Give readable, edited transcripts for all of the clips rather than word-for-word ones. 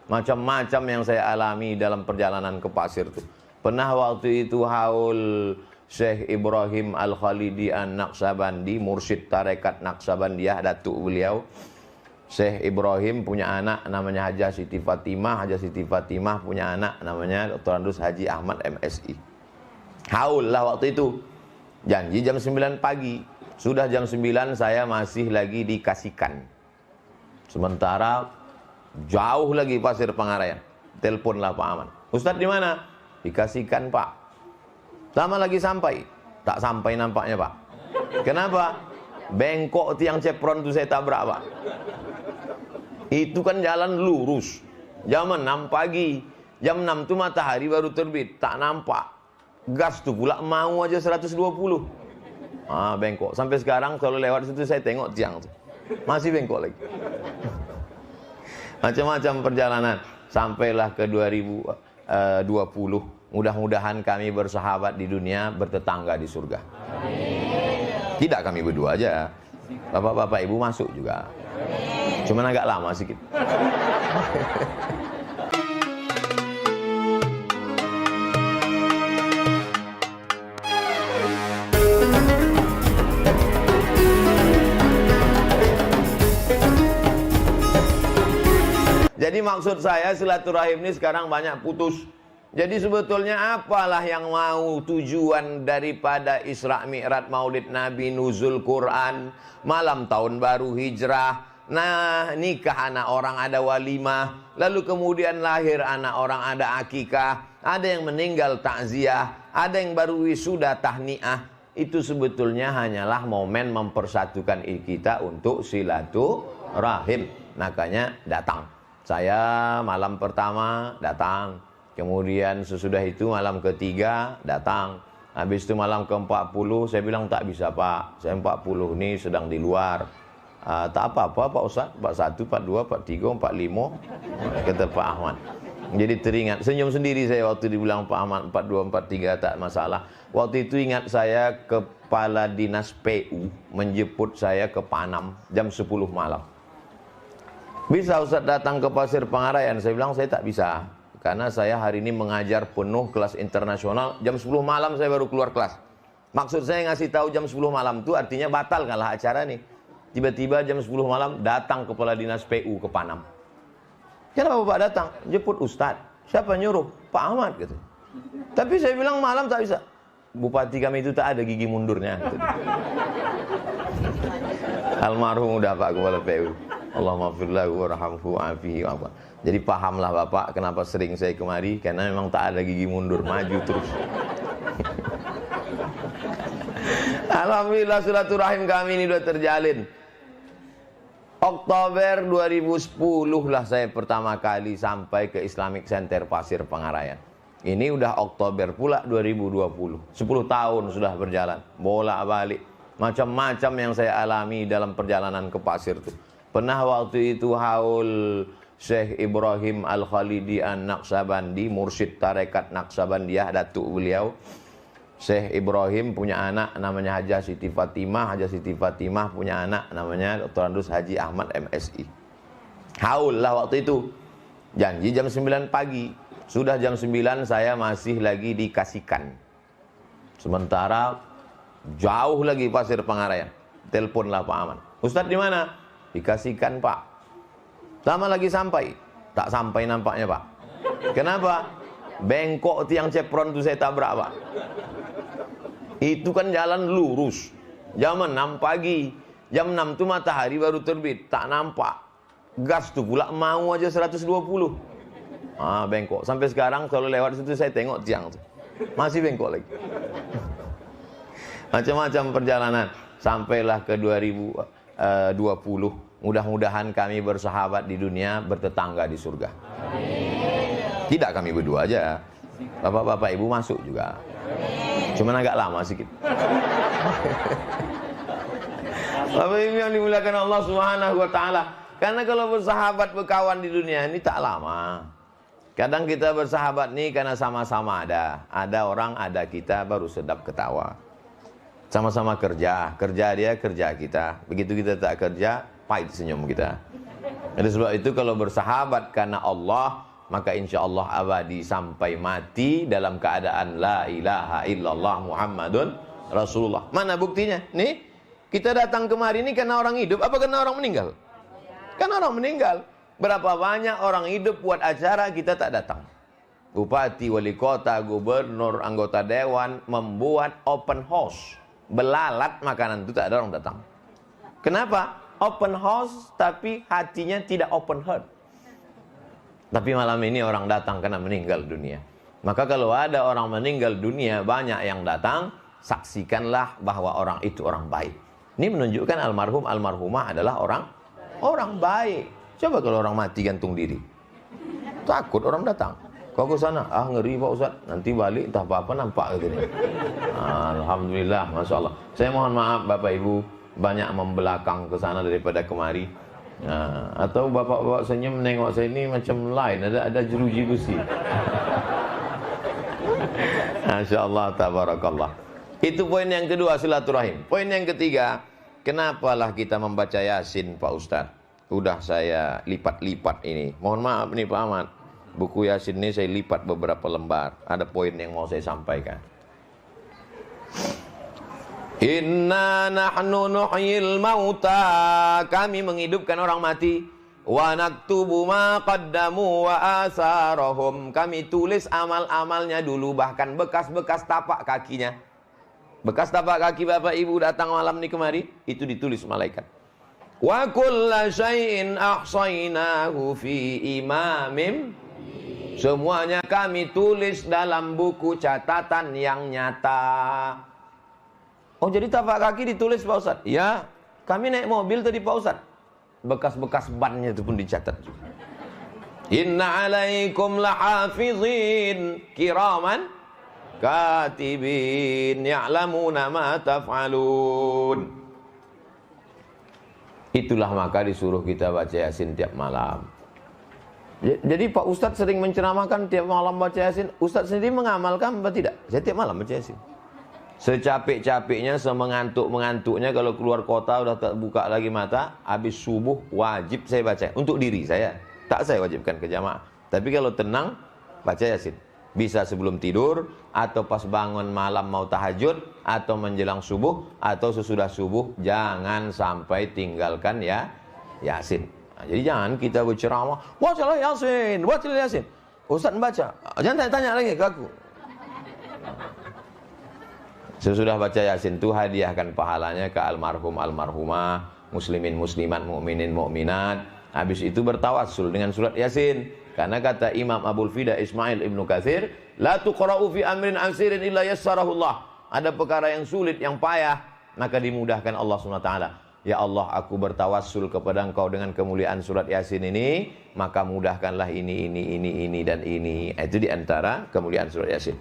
Macam-macam yang saya alami dalam perjalanan ke pasir itu. Pernah waktu itu haul Syekh Ibrahim Al-Khalidi An-Naqsabandi, mursyid tarekat Naqsabandiyah, datuk beliau. Syekh Ibrahim punya anak namanya Hajah Siti Fatimah. Hajah Siti Fatimah punya anak namanya Dr. Andus Haji Ahmad MSI. Haul lah waktu itu. Janji jam 9 pagi. Sudah jam 9 saya masih lagi dikasihkan. Sementara jauh lagi Pasir Pengarayan. Teleponlah Pak Ahmad. Ustadz di mana? Dikasihkan Pak. Lama lagi sampai. Tak sampai nampaknya Pak. Kenapa? Bengkok tiang cepron itu saya tabrak Pak. Itu kan jalan lurus. Jam 6 pagi. Jam 6 itu matahari baru terbit. Tak nampak. Gas tuh pula mau aja 120. Bengkok. Sampai sekarang kalau lewat situ saya tengok tiang tuh. Masih bengkok lagi. Macam-macam perjalanan. Sampailah ke 2020. Mudah-mudahan kami bersahabat di dunia, bertetangga di surga. Amin. Tidak kami berdua aja. Bapak-bapak ibu masuk juga. Cuman agak lama sedikit. Jadi maksud saya silaturahim ini sekarang banyak putus. Jadi sebetulnya apalah yang mau tujuan daripada Isra Mi'raj Maulid Nabi, nuzul Quran, malam tahun baru hijrah, nah nikah anak orang ada walimah, lalu kemudian lahir anak orang ada akikah, ada yang meninggal takziah, ada yang baru wisuda tahniah. Itu sebetulnya hanyalah momen mempersatukan kita untuk silaturahim. Makanya datang. Saya malam pertama datang, kemudian sesudah itu malam ketiga datang, habis itu malam ke-40 saya bilang tak bisa Pak, saya 40 ini sedang di luar. Tak apa-apa Pak Ustaz, 41, 42, 43, 45, kata Pak Ahmad. Jadi teringat, senyum sendiri saya waktu dibilang Pak Ahmad 42, 43 tak masalah. Waktu itu ingat saya kepala dinas PU menjemput saya ke Panam jam 10 malam. Bisa Ustaz datang ke Pasir Pengarayan? Saya bilang saya tak bisa. Karena saya hari ini mengajar penuh kelas internasional. Jam 10 malam saya baru keluar kelas. Maksud saya ngasih tahu jam 10 malam itu artinya batal kalah acara nih. Tiba-tiba jam 10 malam datang kepala dinas PU ke Panam. Kenapa Bapak datang? Jemput Ustadz. Siapa nyuruh? Pak Ahmad gitu. Tapi saya bilang malam tak bisa. Bupati kami itu tak ada gigi mundurnya. Gitu. Almarhum udah Pak kepala PU. Allahumma firlahu warhamhu afihi wa. Jadi pahamlah Bapak kenapa sering saya kemari, karena memang tak ada gigi mundur, maju terus. Alhamdulillah silaturahim kami ini sudah terjalin. Oktober 2010 lah saya pertama kali sampai ke Islamic Center Pasir Pengarayan. Ini udah Oktober pula 2020. 10 tahun sudah berjalan, bolak-balik. Macam-macam yang saya alami dalam perjalanan ke pasir itu. Pernah waktu itu haul Syekh Ibrahim Al-Khalidi An-Naqsabandi, mursyid tarekat Naqsabandiyah, datuk beliau. Syekh Ibrahim punya anak namanya Hajah Siti Fatimah. Hajah Siti Fatimah punya anak namanya Dr. Andus Haji Ahmad MSI. Haul lah waktu itu. Janji jam 9 pagi. Sudah jam 9 saya masih lagi dikasihkan. Sementara jauh lagi Pasir Pengarayan. Teleponlah Pak Ahmad. Ustadz di mana? Dikasihkan Pak. Lama lagi sampai. Tak sampai nampaknya Pak. Kenapa? Bengkok tiang cepron itu saya tabrak Pak. Itu kan jalan lurus. Jam 6 pagi. Jam 6 itu matahari baru terbit. Tak nampak. Gas tuh pula mau aja 120. Bengkok. Sampai sekarang kalau lewat situ saya tengok tiang tuh. Masih bengkok lagi. Macam-macam perjalanan. Sampailah ke 2020. Mudah-mudahan kami bersahabat di dunia, bertetangga di surga. Amin. Tidak kami berdua aja. Bapak-bapak ibu masuk juga. Amin. Cuman agak lama sedikit. Bapak ibu yang dimuliakan Allah Subhanahu wa taala. Karena kalau bersahabat berkawan di dunia ini tak lama. Kadang kita bersahabat nih karena sama-sama ada. Ada orang, ada kita, baru sedap ketawa. Sama-sama kerja dia, kerja kita. Begitu kita tak kerja, pahit senyum kita. Oleh sebab itu kalau bersahabat karena Allah, maka insya Allah abadi sampai mati dalam keadaan la ilaha illallah Muhammadun Rasulullah. Mana buktinya? Nih, kita datang kemari ini karena orang hidup, apa karena orang meninggal? Karena orang meninggal. Berapa banyak orang hidup buat acara kita tak datang. Bupati, wali kota, gubernur, anggota dewan membuat open house, belalat makanan itu tak ada orang datang. Kenapa? Open house tapi hatinya tidak open heart. Tapi malam ini orang datang karena meninggal dunia. Maka kalau ada orang meninggal dunia banyak yang datang, saksikanlah bahwa orang itu orang baik. Ini menunjukkan almarhum almarhumah adalah orang baik. Coba kalau orang mati gantung diri, takut orang datang. Kau ke sana, ngeri Pak Ustaz, nanti balik entah apa-apa nampak gitu nih. Alhamdulillah, Masya Allah. Saya mohon maaf Bapak Ibu, banyak membelakang ke sana daripada kemari. Atau bapak-bapak senyum menengok saya ini macam lain, ada jeruji besi. Masya Allah, tabarakallah. Itu poin yang kedua, silaturahim. Poin yang ketiga, kenapalah kita membaca Yasin Pak Ustaz? Udah saya lipat-lipat ini. Mohon maaf nih Pak Ahmad. Buku Yasin ini saya lipat beberapa lembar. Ada poin yang mau saya sampaikan. Inna nahnu nuhyil mauta. Kami menghidupkan orang mati. Wa naktubu ma qaddamu wa asarahum. Kami tulis amal-amalnya dulu, bahkan bekas-bekas tapak kakinya. Bekas tapak kaki Bapak Ibu datang malam ini kemari, itu ditulis malaikat. Wa kulla syai'in ahsaynahu fi imamim. Semuanya kami tulis dalam buku catatan yang nyata. Oh, jadi tapak kaki ditulis Pak Ustaz? Ya, kami naik mobil tadi Pak Ustaz. Bekas-bekas bannya itu pun dicatat. Inna alaikum lahafizin kiraman katibin ya'lamuna ma taf'alun. Itulah maka disuruh kita baca Yasin tiap malam. Jadi Pak Ustadz sering menceramahkan tiap malam baca Yasin. Ustadz sendiri mengamalkan apa tidak? Saya tiap malam baca Yasin. Secapek-capeknya, semengantuk-mengantuknya, kalau keluar kota udah tak buka lagi mata, habis subuh wajib saya baca. Untuk diri saya, tak saya wajibkan ke jamaah. Tapi kalau tenang, baca Yasin. Bisa sebelum tidur, atau pas bangun malam mau tahajud, atau menjelang subuh, atau sesudah subuh. Jangan sampai tinggalkan ya Yasin. Nah, jadi jangan kita berceramah, bacalah Yasin, bacalah Yasin. Ustaz membaca, jangan tanya lagi ke aku. Sesudah baca Yasin itu hadiahkan pahalanya ke almarhum almarhumah, muslimin muslimat, mukminin mukminat. Habis itu bertawassul dengan surat Yasin. Karena kata Imam Abul Fida Ismail Ibnu Katsir, la tuqra'u fi amrin asirin illa yassarahullah. Ada perkara yang sulit, yang payah, maka dimudahkan Allah SWT. Ya Allah, aku bertawassul kepada Engkau dengan kemuliaan surat Yasin ini, maka mudahkanlah ini dan ini. Itu diantara kemuliaan surat Yasin.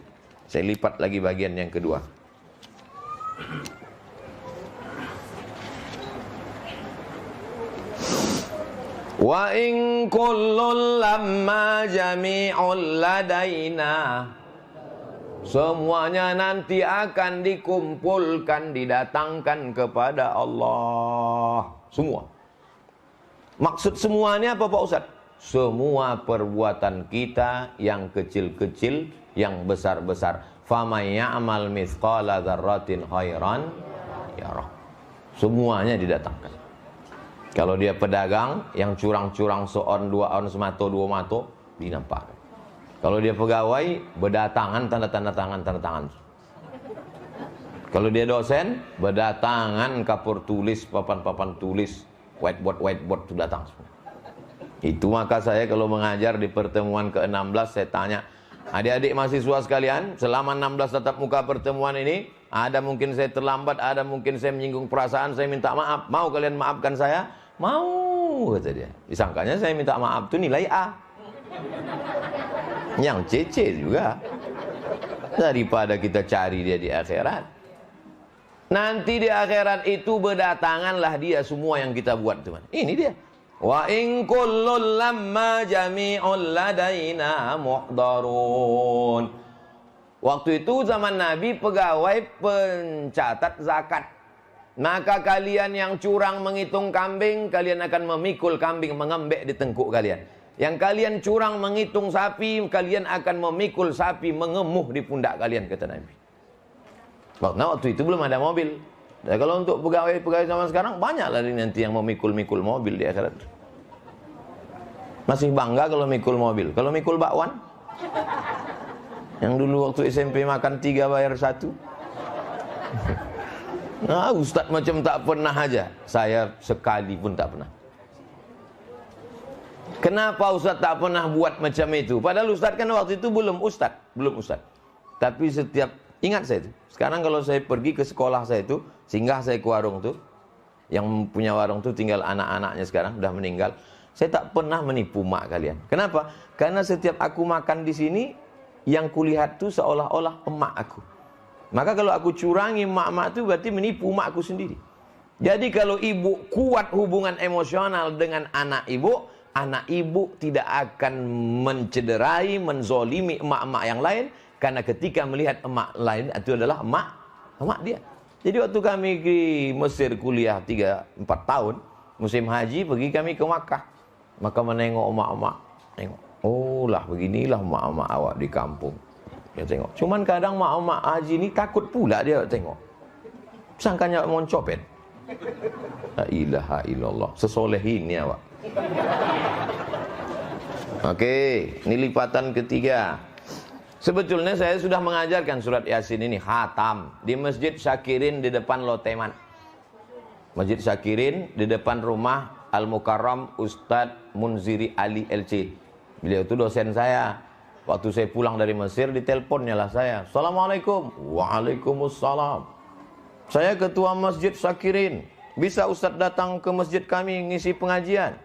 Saya lipat lagi bagian yang kedua. Wa in kullun lamma jami'ul ladaina. Semuanya nanti akan dikumpulkan, didatangkan kepada Allah. Semua. Maksud semuanya apa Pak Ustaz? Semua perbuatan kita, yang kecil-kecil, yang besar-besar. Faman ya'mal mithqala dzarratin khairan yarah. Semuanya didatangkan. Kalau dia pedagang yang curang-curang seon, 2 on, semato, 2 mato, dinampakkan. Kalau dia pegawai, berdatangan tanda-tanda tangan. Kalau dia dosen, berdatangan kapur tulis, papan-papan tulis, whiteboard itu datang semua. Itu maka saya kalau mengajar di pertemuan ke-16, saya tanya, adik-adik mahasiswa sekalian, selama 16 tatap muka pertemuan ini, ada mungkin saya terlambat, ada mungkin saya menyinggung perasaan, saya minta maaf. Mau kalian maafkan saya? Mau, kata dia. Disangkanya saya minta maaf itu nilai A. Yang C juga. Daripada kita cari dia di akhirat. Nanti di akhirat itu berdatanganlah dia semua yang kita buat, teman. Ini dia. Wa in kullun lamma jami'ul ladaina muhdarun. Waktu itu zaman Nabi pegawai pencatat zakat. Maka kalian yang curang menghitung kambing, kalian akan memikul kambing mengembek di tengkuk kalian. Yang kalian curang menghitung sapi, kalian akan memikul sapi mengemuh di pundak kalian, kata Nabi. Waktu itu belum ada mobil. Dan kalau untuk pegawai-pegawai zaman sekarang, banyak lah nanti yang memikul-mikul mobil di akhirat. Masih bangga kalau mikul mobil. Kalau mikul bakwan, yang dulu waktu SMP makan 3 bayar 1. Nah, Ustaz macam tak pernah aja. Saya sekali pun tak pernah. Kenapa Ustaz tak pernah buat macam itu? Padahal Ustaz kan waktu itu belum Ustaz. Tapi setiap, ingat saya itu. Sekarang kalau saya pergi ke sekolah saya itu, singgah saya ke warung itu, yang punya warung itu tinggal anak-anaknya sekarang, sudah meninggal. Saya tak pernah menipu mak kalian. Kenapa? Karena setiap aku makan di sini, yang kulihat itu seolah-olah emak aku. Maka kalau aku curangi mak-mak itu berarti menipu makku sendiri. Jadi kalau ibu kuat hubungan emosional dengan anak ibu tidak akan mencederai, menzolimi emak-emak yang lain. Karena ketika melihat emak lain, itu adalah emak dia. Jadi waktu kami di Mesir kuliah 3-4 tahun, musim haji pergi kami ke Makkah. Maka menengok emak-emak. Tengok, oh lah beginilah emak-emak awak di kampung. Dia tengok. Cuman kadang mak-mak haji ni takut pula dia tengok. Sangkanya mau copet. La ilaha illallah. Sesoleh ini awak. Oke, ini lipatan ketiga. Sebetulnya saya sudah mengajarkan surat Yasin ini khatam di Masjid Syakirin di depan Loteman. Masjid Syakirin di depan rumah Al-Mukarram Ustadz Munziri Ali LC. Beliau itu dosen saya. Waktu saya pulang dari Mesir, diteleponnya lah saya. Assalamualaikum. Waalaikumsalam. Saya ketua Masjid Syakirin. Bisa Ustadz datang ke masjid kami ngisi pengajian?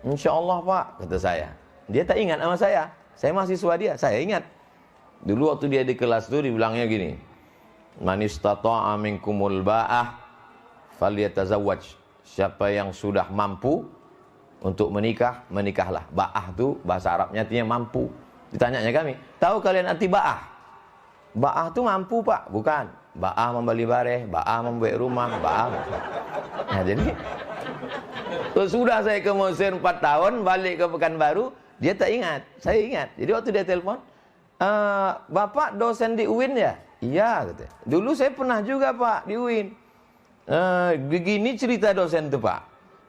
Insya Allah Pak, kata saya. Dia tak ingat sama saya. Saya mahasiswa dia, saya ingat. Dulu waktu dia di kelas itu dibilangnya gini. Man istata'a minkumul ba'ah falyatazawwaj. Siapa yang sudah mampu untuk menikah, menikahlah. Ba'ah itu bahasa Arabnya artinya mampu. Ditanyanya kami, tahu kalian arti ba'ah? Ba'ah itu mampu Pak, bukan. Ba'ah membeli bareh, ba'ah membuat rumah, ba'ah. Nah jadi, sudah saya ke Mesir 4 tahun, balik ke Pekanbaru, dia tak ingat, saya ingat. Jadi waktu dia telepon, Bapak dosen di UIN ya? Iya, katanya. Dulu saya pernah juga Pak di UIN. Begini cerita dosen itu Pak.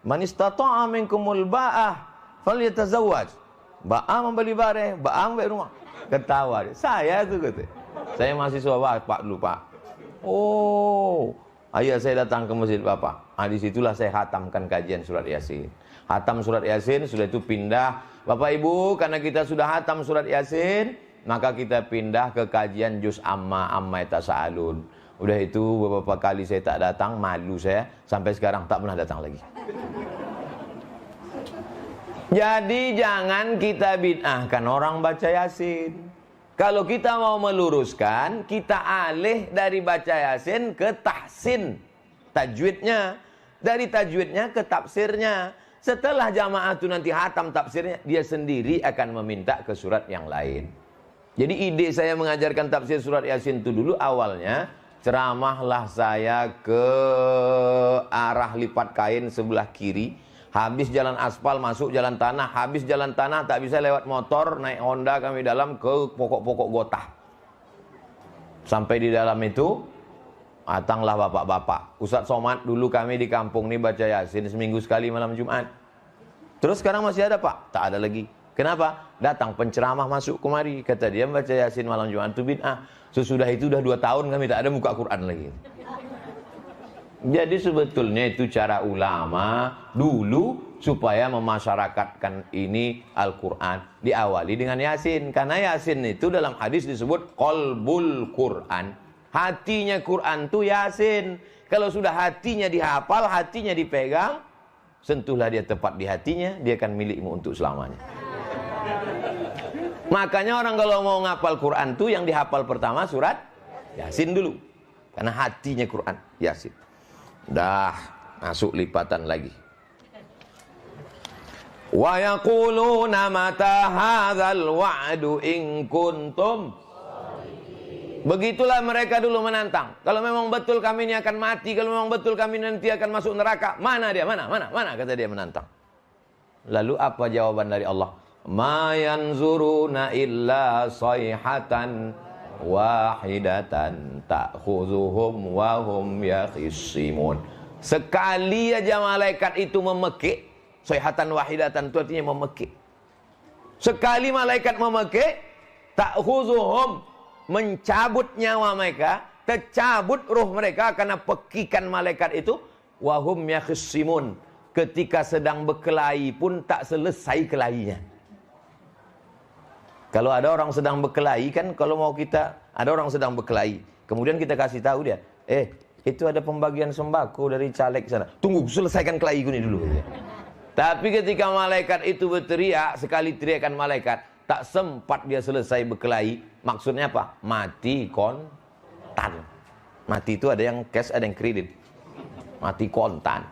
Man istata'a minkumul ba'ah falyatazawwaj. Ba'ah membeli bareh, ba'ah membeli rumah. Ketawa dia. Saya itu kata. Saya mahasiswa Pak dulu Pak. Oh, ayah saya datang ke masjid Bapak. Disitulah saya khatamkan kajian surat Yasin. Khatam surat Yasin, sudah itu pindah. Bapak Ibu, karena kita sudah khatam surat Yasin, maka kita pindah ke kajian juz amma yatasaalun. Udah itu beberapa kali saya tak datang, malu saya. Sampai sekarang tak pernah datang lagi. Jadi jangan kita bid'ahkan orang baca Yasin. Kalau kita mau meluruskan, kita alih dari baca Yasin ke tahsin tajwidnya. Dari tajwidnya ke tafsirnya. Setelah jamaah itu nanti hatam tafsirnya, dia sendiri akan meminta ke surat yang lain. Jadi ide saya mengajarkan tafsir surat Yasin itu dulu awalnya, ceramahlah saya ke arah lipat kain sebelah kiri. Habis jalan aspal, masuk jalan tanah. Habis jalan tanah, tak bisa lewat motor. Naik Honda kami dalam ke pokok-pokok gotah. Sampai di dalam itu, datanglah bapak-bapak. Ustadz Somad, dulu kami di kampung ini baca Yasin seminggu sekali malam Jumat. Terus sekarang masih ada Pak? Tak ada lagi. Kenapa? Datang penceramah masuk kemari. Kata dia baca Yasin malam Jumat itu bid'ah. Sesudah itu udah 2 tahun kami tak ada muka Quran lagi. Jadi sebetulnya itu cara ulama dulu supaya memasyarakatkan ini Al-Quran. Diawali dengan Yasin. Karena Yasin itu dalam hadis disebut qalbul Quran. Hatinya Quran itu Yasin. Kalau sudah hatinya dihafal, hatinya dipegang, sentuhlah dia tepat di hatinya, dia akan milikmu untuk selamanya. Makanya orang kalau mau ngapal Quran itu yang dihafal pertama surat Yasin dulu. Karena hatinya Quran Yasin. Dah masuk lipatan lagi. Wa yaquluna mata hadzal wa'du in kuntum. Begitulah mereka dulu menantang. Kalau memang betul kami ini akan mati, kalau memang betul kami nanti akan masuk neraka, mana dia? Mana? Kata dia menantang. Lalu apa jawaban dari Allah? Ma yanzuruna illa sayhatan wahidatan ta'khuzuhum wa hum yakhisimun. Sekali aja malaikat itu memekik, sayhatan wahidatan itu artinya memekik. Sekali malaikat memekik, ta'khuzuhum, mencabut nyawa mereka, tercabut ruh mereka karena pekikan malaikat itu, wa hum yakhisimun. Ketika sedang berkelahi pun tak selesai kelahinya. Kalau ada orang sedang berkelahi kan, kalau mau kita, ada orang sedang berkelahi, kemudian kita kasih tahu dia, itu ada pembagian sembako dari caleg sana. Tunggu, selesaikan kelahiku ini dulu. Tapi ketika malaikat itu berteriak, sekali teriakan malaikat, tak sempat dia selesai berkelahi. Maksudnya apa? Mati kontan. Mati itu ada yang cash, ada yang kredit. Mati kontan.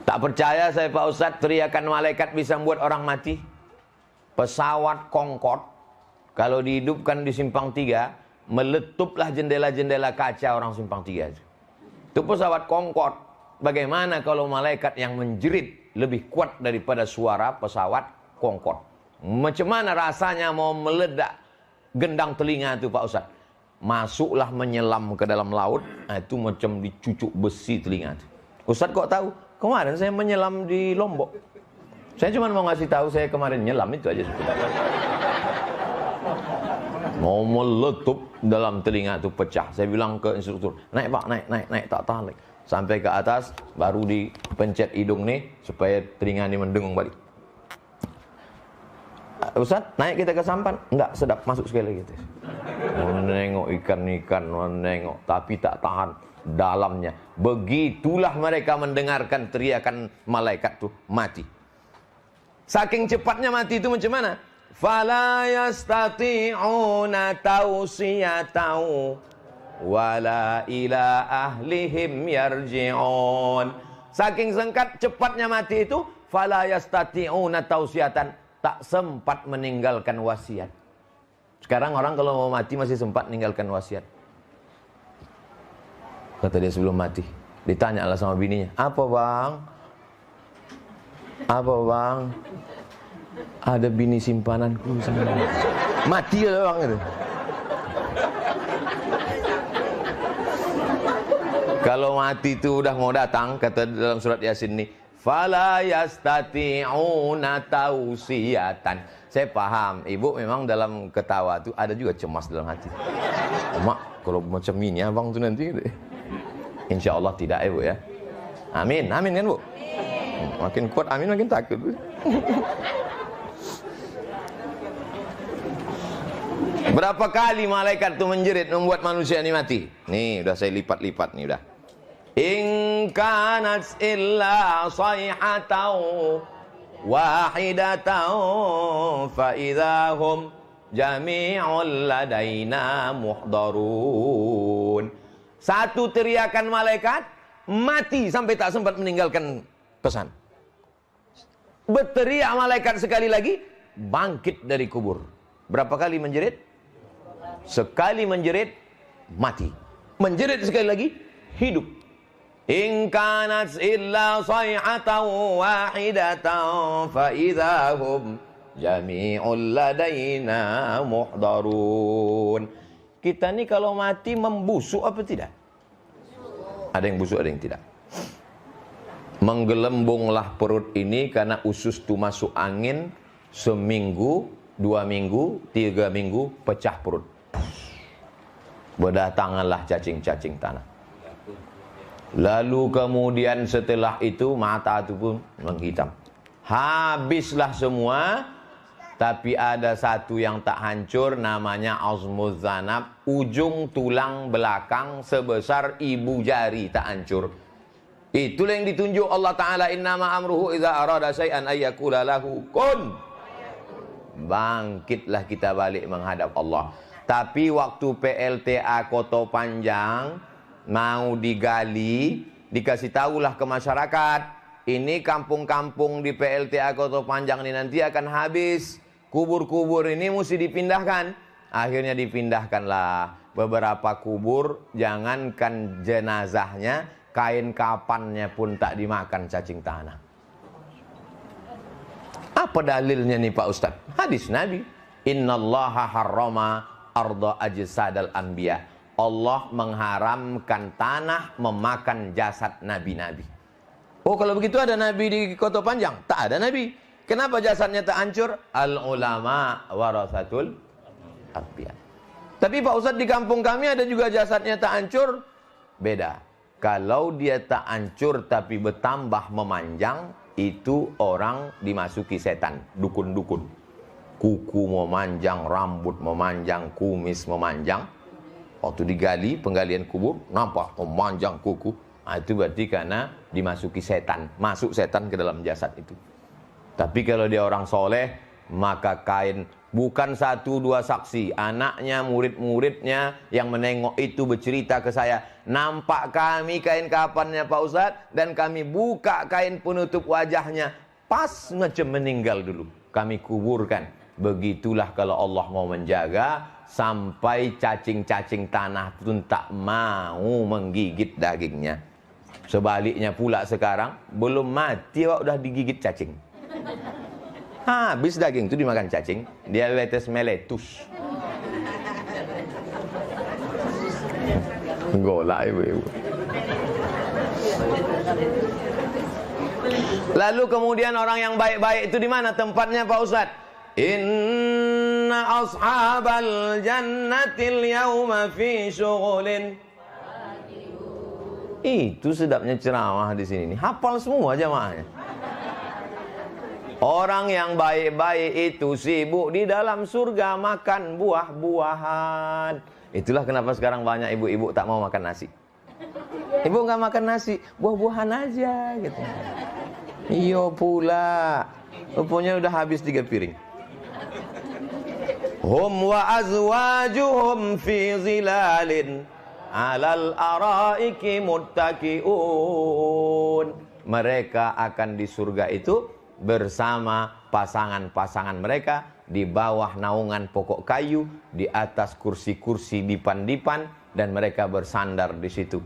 Tak percaya saya Pak Ustadz, teriakan malaikat bisa membuat orang mati? Pesawat Concorde, kalau dihidupkan di Simpang 3, meletuplah jendela-jendela kaca orang Simpang 3 itu. Itu pesawat Concorde. Bagaimana kalau malaikat yang menjerit lebih kuat daripada suara pesawat Concorde? Macam mana rasanya mau meledak gendang telinga itu Pak Ustadz? Masuklah menyelam ke dalam laut, itu macam dicucuk besi telinga itu. Ustadz kok tahu? Kemarin saya menyelam di Lombok. Saya cuma mau ngasih tahu saya kemarin nyelam, itu aja sebenarnya. Mau meletup dalam telinga itu pecah. Saya bilang ke instruktur, naik Pak, naik, tak tahan lagi. Sampai ke atas, baru dipencet hidung nih supaya telinga ini mendengung balik. Ustaz, naik kita ke sampan? Enggak, sedap, masuk sekali lagi. Menengok ikan-ikan, menengok, tapi tak tahan dalamnya. Begitulah mereka mendengarkan teriakan malaikat tuh, mati. Saking cepatnya mati itu macam mana? Fala yastati'una tawsiyatan wala ila ahlihim yarji'un. Saking cepatnya mati itu, fala yastati'una tawsiyatan, tak sempat meninggalkan wasiat. Sekarang orang kalau mau mati masih sempat meninggalkan wasiat. Kata dia sebelum mati, ditanyalah sama bininya, apa bang? Apa bang? Ada bini simpananku sana. Mati ya bang itu. Kalau mati itu udah mau datang, kata dalam surat Yasin ini, fala yastati'una tausiyatan. Saya paham, ibu memang dalam ketawa itu ada juga cemas dalam hati. Mak, kalau macam ini abang tuh nanti, insya Allah tidak ya bu ya. Amin, amin kan bu. Makin kuat amin makin takut. Berapa kali malaikat itu menjerit membuat manusia ini mati? Nih udah saya lipat-lipat nih udah. In kanat illa sayhatan wahidatan fa idahum jami'un ladaina muhdarun. Satu teriakan malaikat mati sampai tak sempat meninggalkan pesan. Berteriak malaikat sekali lagi, bangkit dari kubur. Berapa kali menjerit? Sekali menjerit, mati. Menjerit sekali lagi, hidup. In kanat illa sayhatan wahidatan fa idahum jami'un ladaina muhdarun. Kita ni kalau mati membusuk apa tidak? Ada yang busuk, ada yang tidak. Menggelembunglah perut ini karena usus itu masuk angin seminggu, 2 minggu, 3 minggu, pecah perut. Berdatanganlah cacing-cacing tanah. Lalu kemudian setelah itu mata itu pun menghitam. Habislah semua, tapi ada satu yang tak hancur, namanya azmuz zanab, ujung tulang belakang sebesar ibu jari tak hancur. Itulah yang ditunjuk Allah Ta'ala, innama amruhu idza arada syai'an ayyakula lahu kun. Bangkitlah kita balik menghadap Allah. Tapi waktu PLTA Koto Panjang mau digali, dikasih tahulah ke masyarakat, ini kampung-kampung di PLTA Koto Panjang ini nanti akan habis. Kubur-kubur ini mesti dipindahkan. Akhirnya dipindahkanlah beberapa kubur, jangankan jenazahnya, kain kapannya pun tak dimakan cacing tanah. Apa dalilnya nih Pak Ustadz? Hadis Nabi, innallaha harrama arda ajsadal anbiya. Allah mengharamkan tanah memakan jasad nabi-nabi. Oh, kalau begitu ada nabi di Kota Panjang? Tak ada nabi. Kenapa jasadnya tak hancur? Al ulama warasatul anbiya. Tapi Pak Ustadz, di kampung kami ada juga jasadnya tak hancur. Beda. Kalau dia tak hancur tapi bertambah memanjang, itu orang dimasuki setan, dukun-dukun. Kuku memanjang, rambut memanjang, kumis memanjang. Waktu digali, penggalian kubur, nampak memanjang kuku. Nah, itu berarti karena dimasuki setan. Masuk setan ke dalam jasad itu. Tapi kalau dia orang soleh, maka kain, bukan satu dua saksi, anaknya, murid-muridnya yang menengok itu bercerita ke saya, nampak kami kain kafannya Pak Ustadz, dan kami buka kain penutup wajahnya, pas macam meninggal dulu, kami kuburkan. Begitulah kalau Allah mau menjaga, sampai cacing-cacing tanah pun tak mau menggigit dagingnya. Sebaliknya pula sekarang, belum mati kok udah digigit cacing. Habis daging itu dimakan cacing, diabetes mellitus. Golak ibu-ibu. Lalu kemudian orang yang baik-baik itu di mana tempatnya Pak Ustadz? Inna ashabal jannatil yawma fi syughulin. Itu sedapnya ceramah di sini. Hafal semua jamaahnya. Orang yang baik-baik itu sibuk di dalam surga makan buah-buahan. Itulah kenapa sekarang banyak ibu-ibu tak mau makan nasi. Ibu nggak makan nasi, buah-buahan aja gitu. Iyo pula, rupanya udah habis 3 piring. Hum wa azwajuhum fi zilalin alal araiki muttaqiun. Mereka akan di surga itu bersama pasangan-pasangan mereka di bawah naungan pokok kayu, di atas kursi-kursi dipan-dipan, dan mereka bersandar di situ.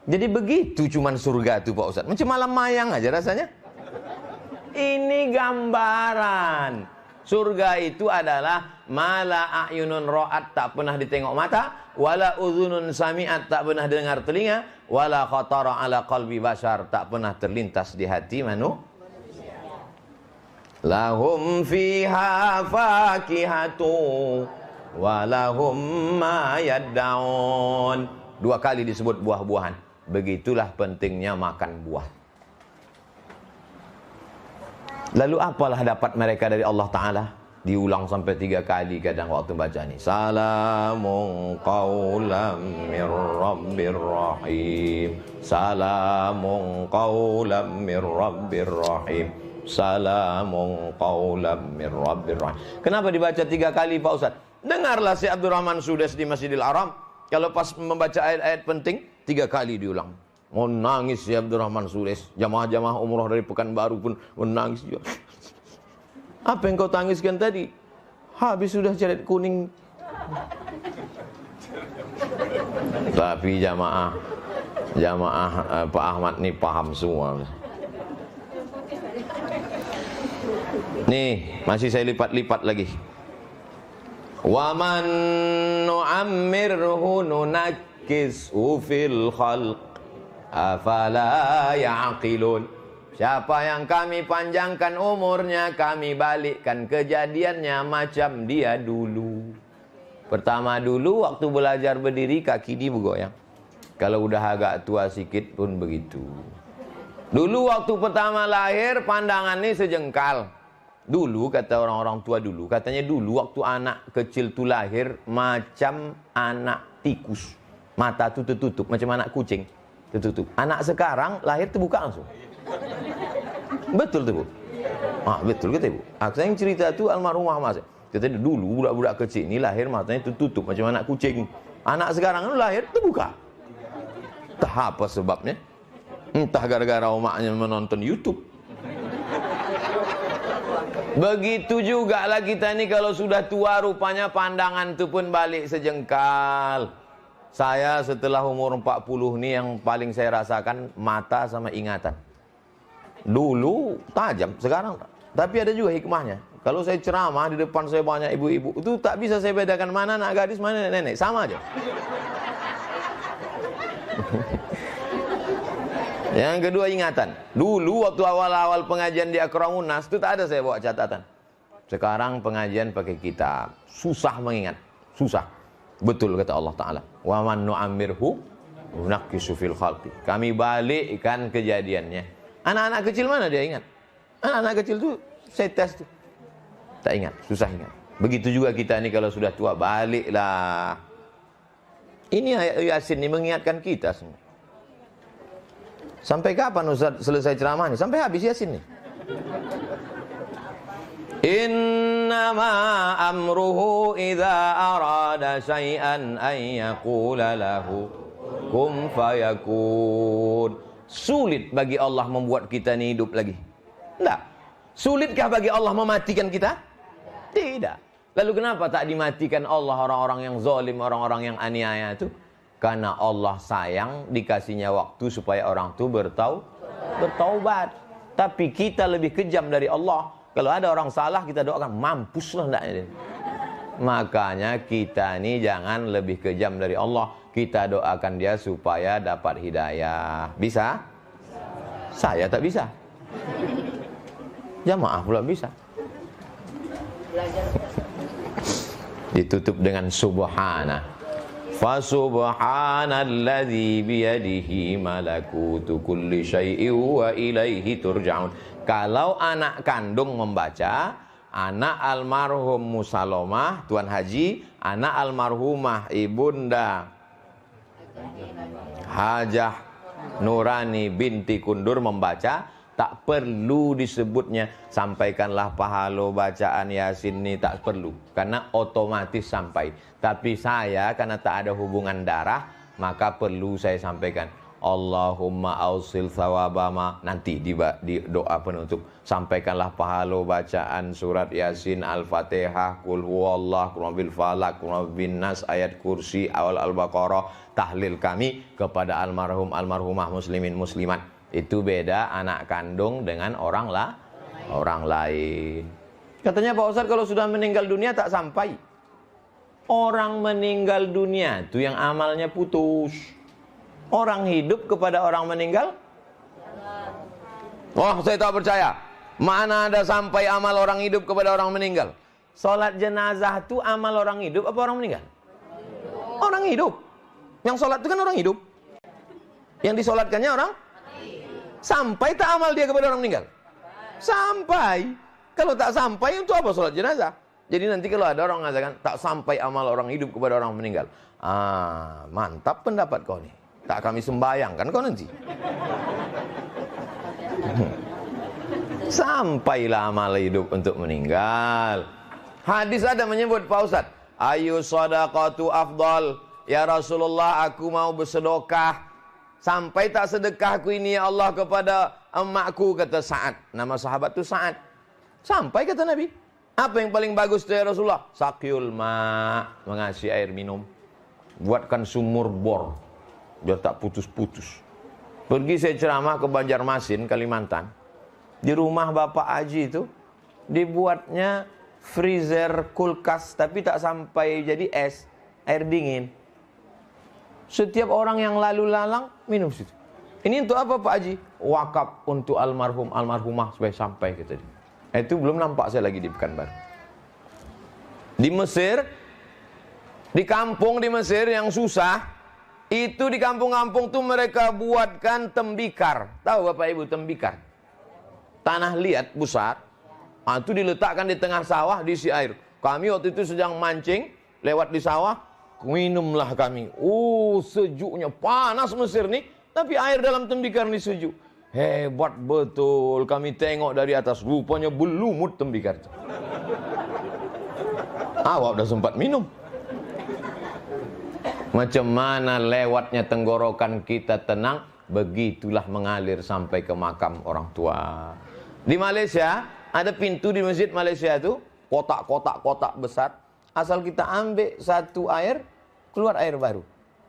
Jadi begitu cuman surga itu Pak Ustadz. Macam malam mayang aja rasanya. Ini gambaran. Surga itu adalah mala a'yunun ra'at, tak pernah ditengok mata, wala udhunun sami'at, tak pernah dengar telinga, wala khatara ala qalbi bashar, tak pernah terlintas di hati manusia. Lahum fiha fakihatu walahum ma yad'un. 2 kali disebut buah-buahan. Begitulah pentingnya makan buah. Lalu apalah dapat mereka dari Allah Ta'ala? Diulang sampai 3 kali kadang waktu baca ini. Salamun qawlam mir rabbir rahim. Salamun qawlam mir rabbir rahim. Salamun qawlam mir rabbir rahim. Kenapa dibaca 3 kali Pak Ustadz? Dengarlah si Abdurrahman Sudes di Masjidil Haram. Kalau pas membaca ayat-ayat penting, 3 kali diulang. Mau nangis si Abdurrahman Sudes. Jamaah-jamaah umroh dari Pekanbaru pun menangis juga. Apa yang kau tangiskan tadi? Habis sudah ceret kuning. Tapi jamaah Pak Ahmad nih paham semua. Nih, masih saya lipat-lipat lagi. Wa man nu'ammirhu nunakkishu fil khalq afala ya'qilun. Siapa yang kami panjangkan umurnya, kami balikkan kejadiannya macam dia dulu. Pertama dulu waktu belajar berdiri kaki dia bergoyang. Kalau udah agak tua sikit pun begitu. Dulu waktu pertama lahir pandangannya sejengkal. Dulu kata orang-orang tua dulu, katanya dulu waktu anak kecil tu lahir macam anak tikus. Mata tu tertutup macam anak kucing, tertutup. Anak sekarang lahir terbuka langsung. Betul tu Bu? Betul kata Ibu. Saya yang cerita tu almarhumah Mas. Katanya dulu budak-budak kecil ni lahir matanya tertutup macam anak kucing. Anak sekarang tu lahir terbuka. Entah apa sebabnya. Entah gara-gara omaknya menonton YouTube. Begitu juga lah kita ini kalau sudah tua rupanya pandangan itu pun balik sejengkal. Saya setelah umur 40 ini yang paling saya rasakan mata sama ingatan. Dulu tajam, sekarang tapi ada juga hikmahnya. Kalau saya ceramah di depan saya banyak ibu-ibu, itu tak bisa saya bedakan mana anak gadis, mana nenek, sama aja. Yang kedua ingatan. Dulu waktu awal-awal pengajian di Akramun Nas itu tak ada saya bawa catatan. Sekarang pengajian pakai kitab. Susah mengingat. Susah. Betul kata Allah Ta'ala. Wa man nu'ammirhu nunaqqisu fil khalqi. Kami balikkan kejadiannya. Anak-anak kecil mana dia ingat? Anak-anak kecil tuh saya tes tuh. Tak ingat. Susah ingat. Begitu juga kita ini kalau sudah tua baliklah. Ini ayat Yasin ini mengingatkan kita semua. Sampai kapan Ustaz selesai ceramah ini? Sampai habis Yasin nih. Innama amruhu idza arada syai'an ay yaqula lahu kum fayakun. Sulit bagi Allah membuat kita ini hidup lagi. Tidak. Sulitkah bagi Allah mematikan kita? Tidak. Lalu kenapa tak dimatikan Allah orang-orang yang zalim, orang-orang yang aniaya itu? Karena Allah sayang, dikasihnya waktu supaya orang itu bertaubat. Tapi kita lebih kejam dari Allah. Kalau ada orang salah kita doakan, mampuslah hendaknya. Makanya kita ini jangan lebih kejam dari Allah. Kita doakan dia supaya dapat hidayah. Bisa? Saya tak bisa. Jamaah pula bisa. Ditutup dengan subhana. Fasubhanalladzi biyadihi malakutu kulli syai'in wa ilaihi turja'un. Kalau anak kandung membaca, anak almarhum Musalomah, Tuan Haji, anak almarhumah Ibunda Hajah Nurani binti Kundur membaca, tak perlu disebutnya sampaikanlah pahala bacaan Yasin ini, tak perlu karena otomatis sampai. Tapi saya karena tak ada hubungan darah maka perlu saya sampaikan Allahumma ausil thawabama. Nanti di doa penutup sampaikanlah pahala bacaan surat Yasin, Al-Fatihah, Qul huwallah, Qul bil falak, Qul bin nas, ayat kursi, awal Al-Baqarah, tahlil kami kepada almarhum almarhumah muslimin muslimat. Itu beda anak kandung dengan orang lain. Katanya Pak Ustadz kalau sudah meninggal dunia tak sampai. Orang meninggal dunia itu yang amalnya putus. Orang hidup kepada orang meninggal. Wah, saya tak percaya. Mana ada sampai amal orang hidup kepada orang meninggal? Salat jenazah itu amal orang hidup apa orang meninggal? Orang hidup. Yang salat itu kan orang hidup. Yang disolatkannya orang? Sampai tak amal dia kepada orang meninggal? Sampai. Kalau tak sampai, itu apa sholat jenazah? Jadi nanti kalau ada orang mengatakan tak sampai amal orang hidup kepada orang meninggal. Ah, mantap pendapat kau nih. Tak kami sembayang kan kau nanti. Sampailah amal hidup untuk meninggal. Hadis ada menyebut Pak Ustadz, ayu sadaqatu afdal. Ya Rasulullah, aku mau bersedekah. Sampai tak sedekahku ini ya Allah kepada emakku, kata Sa'ad. Nama sahabat itu Sa'ad. Sampai kata Nabi. Apa yang paling bagus itu ya Rasulullah? Sakyul ma, mengasih air minum. Buatkan sumur bor, biar tak putus-putus. Pergi saya ceramah ke Banjarmasin, Kalimantan. Di rumah Bapak Haji itu dibuatnya freezer kulkas, tapi tak sampai jadi es, air dingin. Setiap orang yang lalu lalang minum situ. Ini untuk apa Pak Haji? Wakaf untuk almarhum almarhumah supaya sampai kita. Itu belum nampak saya lagi di Pekanbaru. Di Mesir, di kampung di Mesir yang susah, itu di kampung-kampung tuh mereka buatkan tembikar. Tahu Bapak Ibu tembikar? Tanah liat besar. Itu diletakkan di tengah sawah, diisi air. Kami waktu itu sedang mancing, lewat di sawah, minumlah kami. Sejuknya, panas Mesir nih, tapi air dalam tembikar ini sejuk. Hebat betul, kami tengok dari atas, rupanya berlumut tembikar itu. Awak udah sempat minum. Macam mana lewatnya tenggorokan kita tenang, begitulah mengalir sampai ke makam orang tua. Di Malaysia, Ada pintu di masjid Malaysia itu, kotak besar. Asal kita ambil satu air, keluar air baru.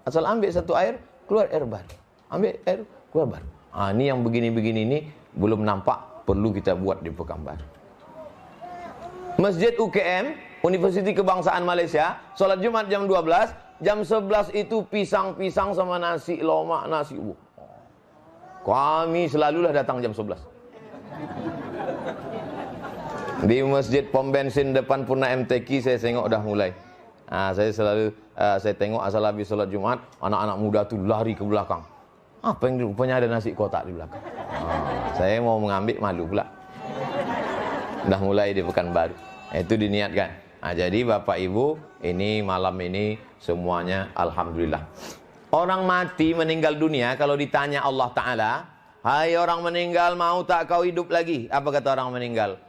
Asal ambil satu air, keluar air baru. Ambil air, keluar baru. Ini yang begini-begini ini belum nampak, perlu kita buat di Pekanbaru. Masjid UKM, Universiti Kebangsaan Malaysia, sholat Jumat jam 12, jam 11 itu pisang-pisang sama nasi lomak, nasi ubuk. Kami selalulah datang jam 11. Di masjid pom bensin depan Purna MTQ saya tengok dah mulai. Saya selalu saya tengok asal habis sholat Jumat, anak-anak muda tu lari ke belakang. Apa yang rupanya ada nasi kotak di belakang. Saya mau mengambil, malu pula. Dah mulai di Pekanbaru. Itu diniatkan. Jadi Bapak Ibu, ini malam ini semuanya alhamdulillah. Orang mati meninggal dunia, kalau ditanya Allah Ta'ala, hai orang meninggal, mau tak kau hidup lagi? Apa kata orang meninggal?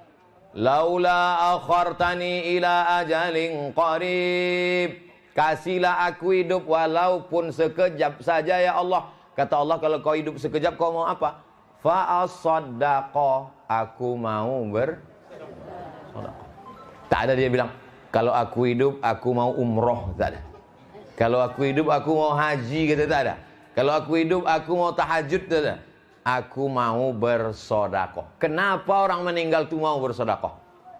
Laula akhartani ila ajalin qarib. Kasihlah aku hidup walaupun sekejap saja ya Allah. Kata Allah, kalau kau hidup sekejap kau mau apa? Fa'asaddaqah. Aku mau bersedekah. Tak ada dia bilang, kalau aku hidup aku mau umroh. Tak ada. Kalau aku hidup aku mau haji, kata tak ada. Kalau aku hidup aku mau tahajud, tak ada. Aku mau bersedekah. Kenapa orang meninggal itu mau bersedekah?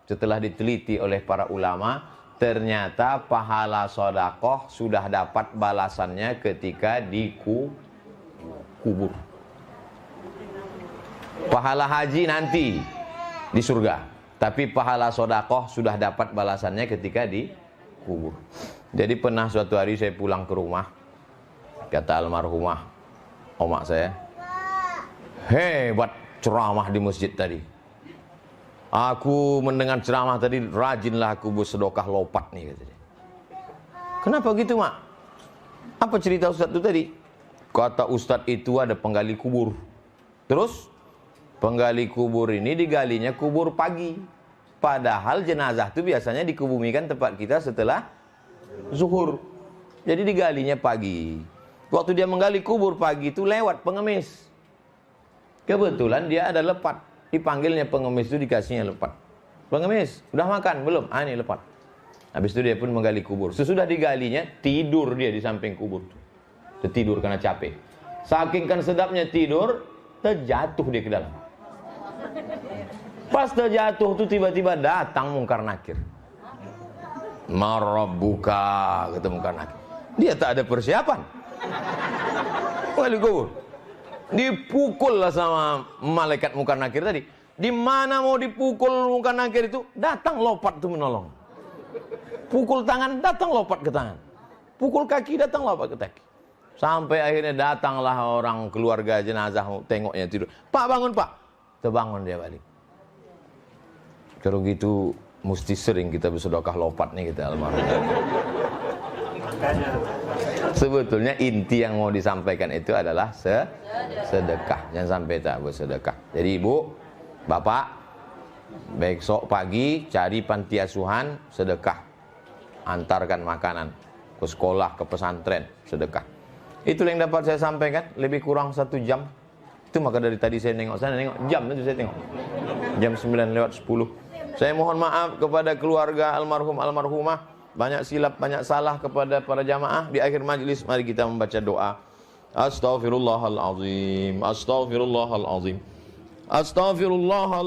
Setelah diteliti oleh para ulama, ternyata pahala sedekah sudah dapat balasannya ketika dikubur. Pahala haji nanti di surga, tapi pahala sedekah sudah dapat balasannya ketika dikubur. Jadi pernah suatu hari saya pulang ke rumah, kata almarhumah omak saya, hebat ceramah di masjid tadi. Aku mendengar ceramah tadi, rajinlah aku bersedekah lopat nih, kata dia. Kenapa gitu, Mak? Apa cerita Ustadz itu tadi? Kata Ustadz itu ada penggali kubur. Terus penggali kubur ini digalinya kubur pagi. Padahal jenazah itu biasanya dikebumikan tempat kita setelah zuhur. Jadi digalinya pagi. Waktu dia menggali kubur pagi itu lewat pengemis. Kebetulan dia ada lepat. Dipanggilnya pengemis itu, dikasihnya lepat. Pengemis, udah makan? Belum? Ini lepat. Habis itu dia pun menggali kubur. Sesudah digalinya, tidur dia di samping kubur. Tertidur karena capek. Saking kan sedapnya tidur, terjatuh dia ke dalam. Pas terjatuh tuh tiba-tiba datang Mungkar Nakir. Marabbuka, kata Mungkar Nakir. Dia tak ada persiapan. Menggali kubur. Dipukul lah sama malaikat Mungkar Nakir tadi. Di mana mau dipukul Mungkar Nakir itu, datang lopat tuh menolong. Pukul tangan, datang lopat ke tangan. Pukul kaki, datang lopat ke kaki. Sampai akhirnya datanglah orang keluarga jenazah, tengoknya tidur. Pak bangun Pak. Terbangun dia balik. Kalau gitu mesti sering kita bersedekah lopat nih kita almarhum. Sebetulnya inti yang mau disampaikan itu adalah sedekah. Jangan sampai tak bersedekah. Jadi ibu, bapak, besok pagi cari panti asuhan, sedekah. Antarkan makanan ke sekolah, ke pesantren, sedekah. Itulah yang dapat saya sampaikan. Lebih kurang 1 jam. Itu maka dari tadi saya nengok sana, nengok jam itu saya tengok. Jam 9:10. Saya mohon maaf kepada keluarga almarhum almarhumah. Banyak silap, banyak salah kepada para jamaah. Di akhir majlis mari kita membaca doa. Astaghfirullahalazim. Astaghfirullahalazim. Astaghfirullahalazim.